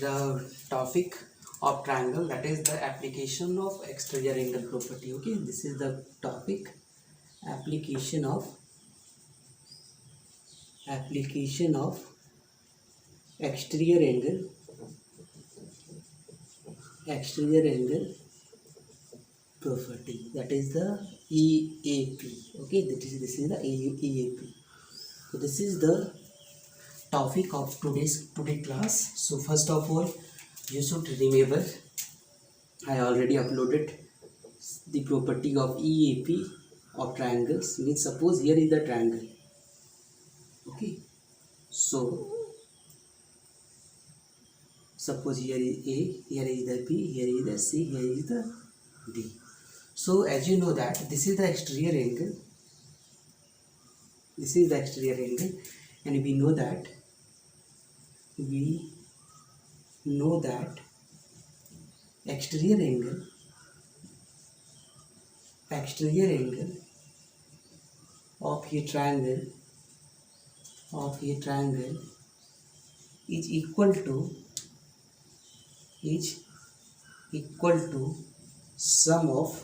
the topic of triangle, that is the application of exterior angle property. Okay, this is the topic, application of exterior angle property, that is the EAP. Okay, this is the EAP. So this is the topic of today class. So first of all, you should remember, I already uploaded the property of EAP of triangles. Means suppose here is the triangle. Okay, so suppose here is A, here is the B, here is the C, here is the D. So as you know that this is the exterior angle, and we know that exterior angle of a triangle is equal to sum of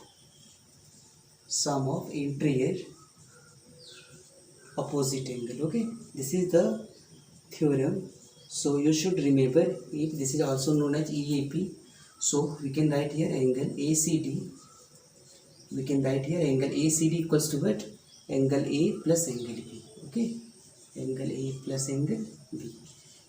interior opposite angle. Okay, this is the theorem. So you should remember it. This is also known as EAP. So we can write here angle ACD. Equals to what? Angle A plus angle B. Okay, angle A plus angle B.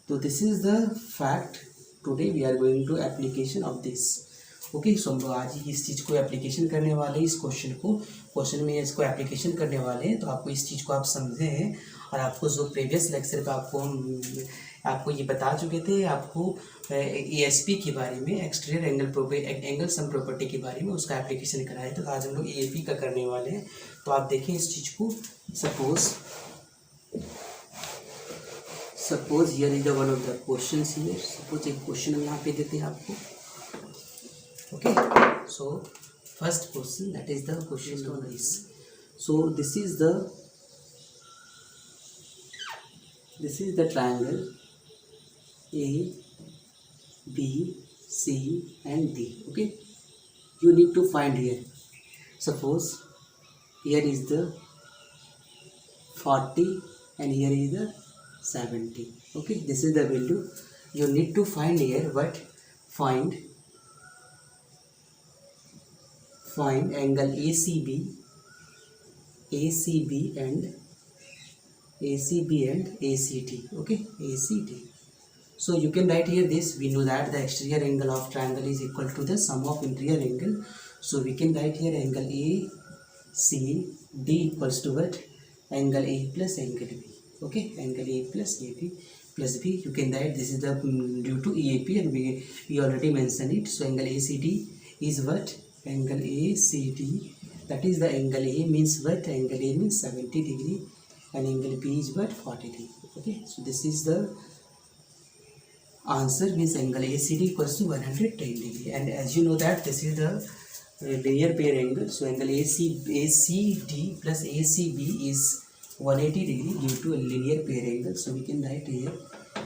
So this is the fact. Today we are going to application of this. Okay, so हम आज ही इस चीज़ को application करने वाले हैं, इस question में इसको एप्लीकेशन करने वाले हैं। तो आपको इस चीज़ को आप समझे हैं, और आपको जो प्रीवियस लेक्चर पे आपको ये बता चुके थे, आपको ESP के बारे में, एक्सटीरियर एंगल सम प्रॉपर्टी के बारे में उसका एप्लीकेशन कराया। तो आज हम लोग EAP का करने वाले हैं। तो आप देखें इस चीज़ को। Suppose here is the one of the question here. Suppose एक क्वेश्चन हम यहाँ पे देते हैं आपको। Okay, so first question, that is the question on this. So this is the triangle A, B, C and D. Okay, you need to find here. Suppose here is the 40 and here is the 70. Okay, this is the value you need to find here. But find angle ACB and ACD. Okay, ACD. So you can write here this. We know that the exterior angle of triangle is equal to the sum of interior angle. So we can write here angle ACD equals to what? Angle A plus angle B. Okay, angle A plus AB plus B. You can write this is the due to EAP, and we already mentioned it. So angle ACD is what? Angle ACD, that is the angle A means what? Angle A means 70 degree and angle B is what? 40 degree. Okay, so this is the answer, means angle ACD equals to 110 degree. And as you know that this is the linear pair angle. So angle ACD plus ACB is 180 degree due to a linear pair angle. So we can write here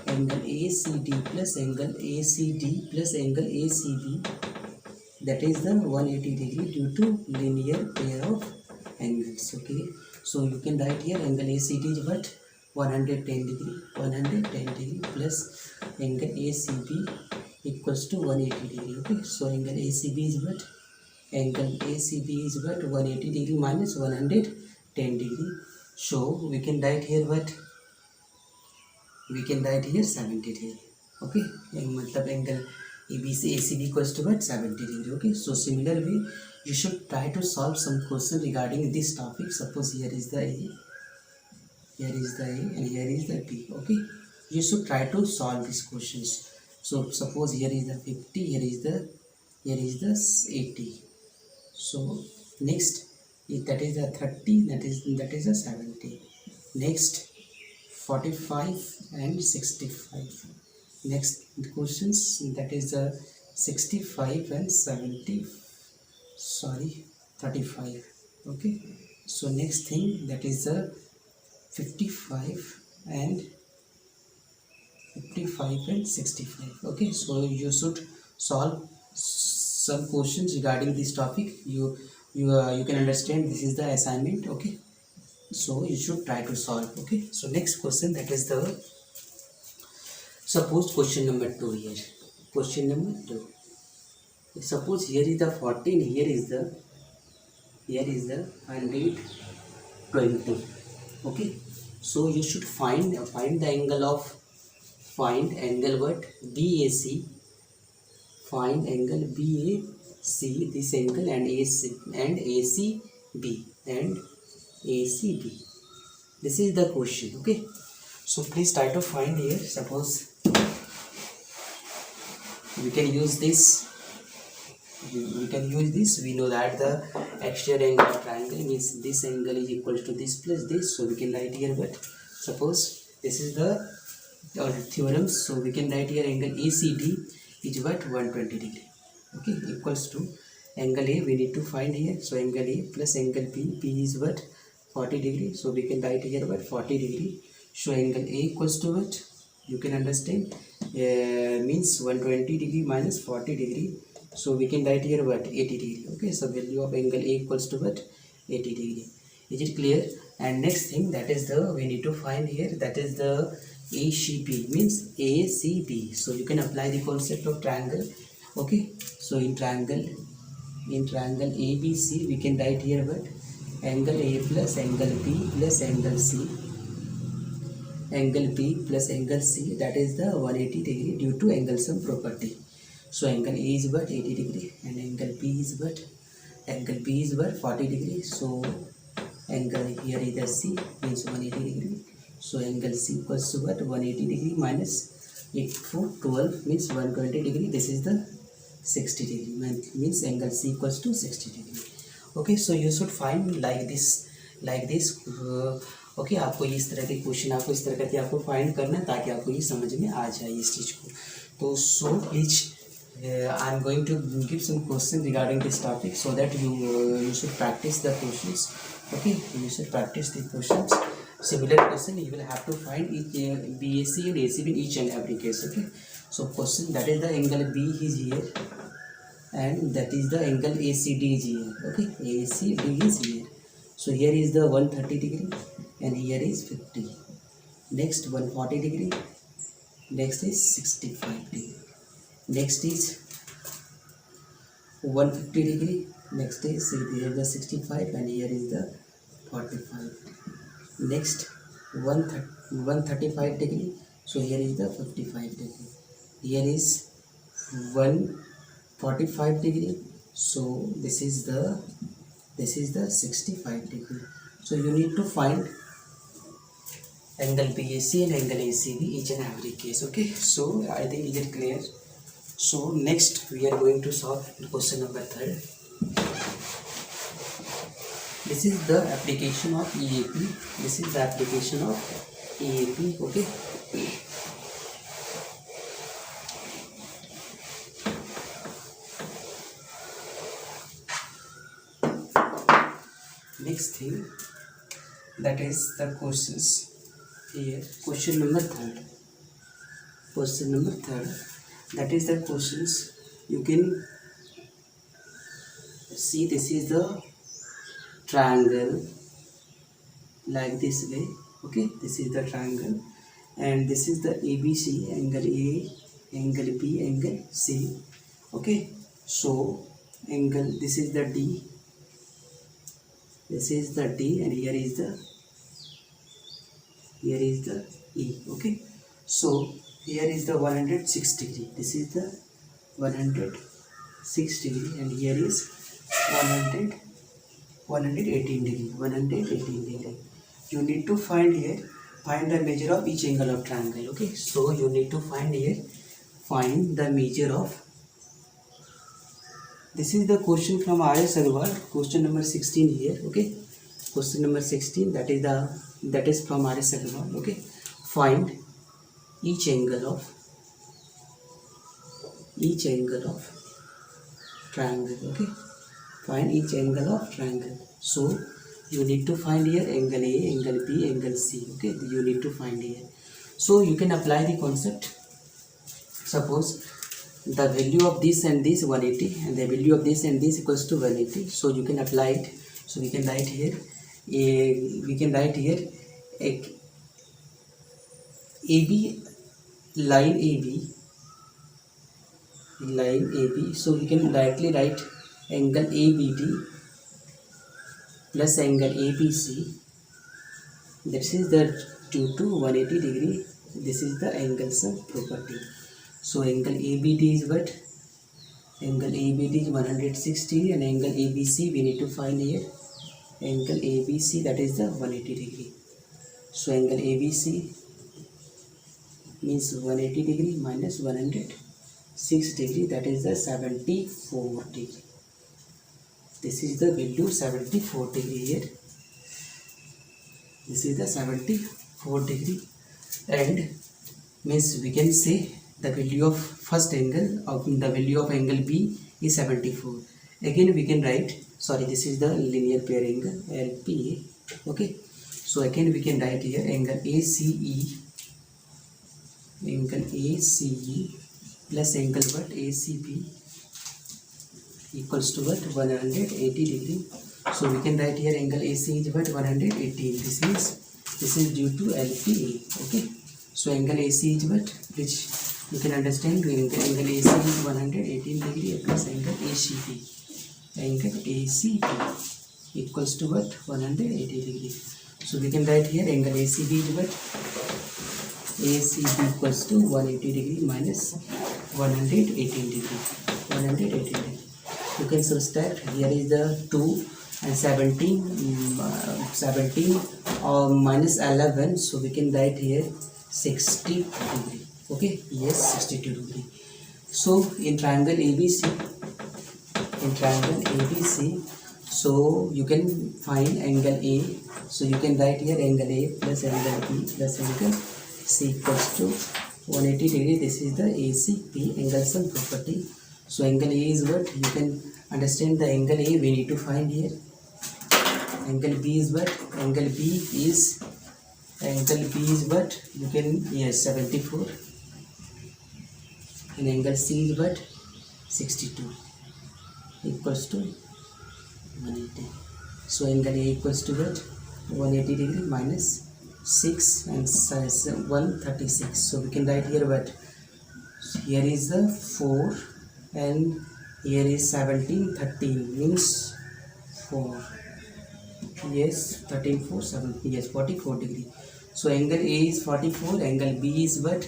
angle ACD plus angle ACD plus angle ACB, that is the 180 degree due to linear pair of angles. Okay, so you can write here angle ACD is what? 110 degree plus angle ACB equals to 180 degree. Okay, so angle ACB is what? 180 degree minus 110 degree. So we can write here what? We can write here 70 degree. Okay, मतलब angle ACD equals to what? 70 degree. Okay, so similar way you should try to solve some question regarding this topic. Suppose here is the A, and here is the B. Okay, you should try to solve these questions. So suppose here is the 50, here is the 80. So next that is the 30, that is the 70. Next 45 and 65. Next questions, that is the 65 and 35. Okay, so next thing, that is the 55 and 55 and 65. Okay, so you should solve some questions regarding this topic. You can understand this is the assignment. Okay, so you should try to solve. Okay, so next question, that is the suppose question number 2 here. Question number 2, suppose here is the 14, here is the 120. Okay, so you should find the angle of, find angle what, BAC, find angle BAC, this angle, and ACB and ACB. This is the question. Okay, so please try to find here. Suppose we can use this, we know that the exterior angle of triangle means this angle is equal to this plus this, so we can write here. But suppose this is the theorem, so we can write here angle ACD is what, 120 degree. Okay, equals to angle A we need to find here, so angle A plus angle B is what, 40 degree, so we can write here what, 40 degree. So angle A equals to what, you can understand, means 120 degree minus 40 degree, so we can write here what, 80 degree. Okay, so value of angle A equals to what, 80 degree. Is it clear? And next thing, that is the, we need to find here, that is the ACB, means ACB. So you can apply the concept of triangle. Okay, so in triangle ABC we can write here what, angle A plus angle B plus angle C, angle B plus angle C, that is the 180 degree due to angle sum property. So angle A is what, 80 degree, and angle B is what, 40 degree. So angle here is the C, means 180 degree. So angle C equals to what, 180 degree minus 8 4 12 means 120 degree. This is the 60 degree, means angle C equals to 60 degree. Okay, so you should find like this. Okay, आपको इस तरह के question, आपको इस तरह करके आपको find करना है ताकि आपको ये समझ में आ जाए इस चीज़ को. तो so please I am going to give some question regarding this topic so that you should practice the questions. Okay, you should practice the questions. Similar question you will have to find each BAC and ACB in each and every case. Okay, so question, that is the angle B is here and that is the angle ACD is here. Okay, ACD is here. So here is the 130 degree and here is 50. Next 140 degree. Next is 65 degree. Next is 150 degree. Next is, here is the 65 and here is the 45. Next 135 degree. So here is the 55 degree. Here is 145 degree. So this is the 65 degree. So you need to find angle BAC and angle ACB each and every case. Okay, so I think it is clear. So next we are going to solve question number 3. This is the application of EAP. This is the application of EAP. Okay, next thing, that is the questions here. Question number 3, that is the questions. You can see this is the triangle like this way. Okay, this is the triangle and this is the ABC, angle A, angle B, angle C. Okay, so angle, this is the D, this is the D, and here is the E. Okay, so here is the 106 degree, this is the 106 degree, and here is 118 degree. You need to find the measure of each angle of triangle. Okay, so you need to find the measure of, this is the question from R.S. Agarwal, question number 16 here. Okay, question number 16, that is from R.S. Agarwal. Okay, find each angle of triangle. Okay, find each angle of triangle. So you need to find here angle A, angle B, angle C. Okay, you need to find here. So you can apply the concept. Suppose the value of this and this 180 and the value of this and this equals to 180, so you can apply it. So we can write here a AB line AB, so we can directly write angle ABD plus angle ABC. This is the due to 180 degree. This is the angle sum property. So angle ABD is what? Angle ABD is 160 and angle ABC we need to find here. Angle ABC, that is the 180 degree. So angle ABC means 180 degree minus 106 degree, that is the 74 degree. This is the value 74 degree here. This is the 74 degree, and means we can say the value of first angle of the value of angle B is 74. Again we can write, sorry, this is the linear pair angle LPA. Okay, so again we can write here angle ACE plus angle what? ACB equals to what? 180 degree. So we can write here angle AC is what? 180. This means this is due to LPA. Okay, so angle AC is what? Which you can understand, angle AC is 118 degree plus angle ACB. Angle ACB equals to what? 180 degree. So we can write here angle ACB is what? ACB equals to 180 degree minus 118 degree. 118 degree. You can subtract. Here is the 2 and 17 or minus 11. So we can write here 60 degree. Okay, yes, 62 degree. So in triangle ABC, so you can find angle A. So you can write here angle A plus angle B plus angle C equals to 180 degree. This is the ACP angle sum property. So angle A is what? You can understand the angle A we need to find here. Angle B is what? Angle B is what? You can, yes, 74. And angle C is what? 62 equals to 180. So angle A equals to what? 180 degree minus 6 and 136. So we can write here what? Here is the 4 and here is 17, 13 means 4. Yes, 13, 4, 7, yes, 44 degree. So angle A is 44, angle B is what?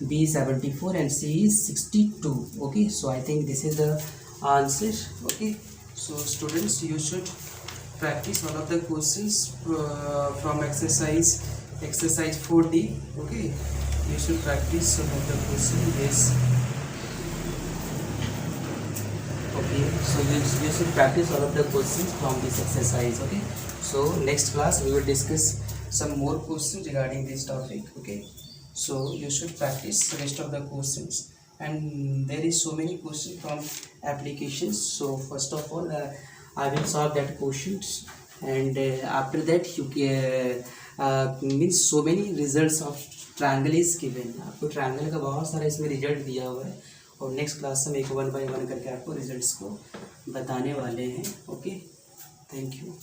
B is 74 and C is 62. Okay, so I think this is the answer. Okay, so students, you should practice one of the questions from exercise 4D. Okay, you should practice some of the questions. Yes. Okay, so you should practice all of the questions from this exercise. Okay, so next class we will discuss some more questions regarding this topic. Okay, so you should practice the rest of the questions, and there is so many questions from applications. So first of all I will solve that questions, and after that you means so many results of triangle is given. आपको triangle का बहुत सारा इसमें result दिया हुआ है, और next class में एक 1 by 1 करके आपको रिजल्ट्स को बताने वाले हैं. Okay, thank you.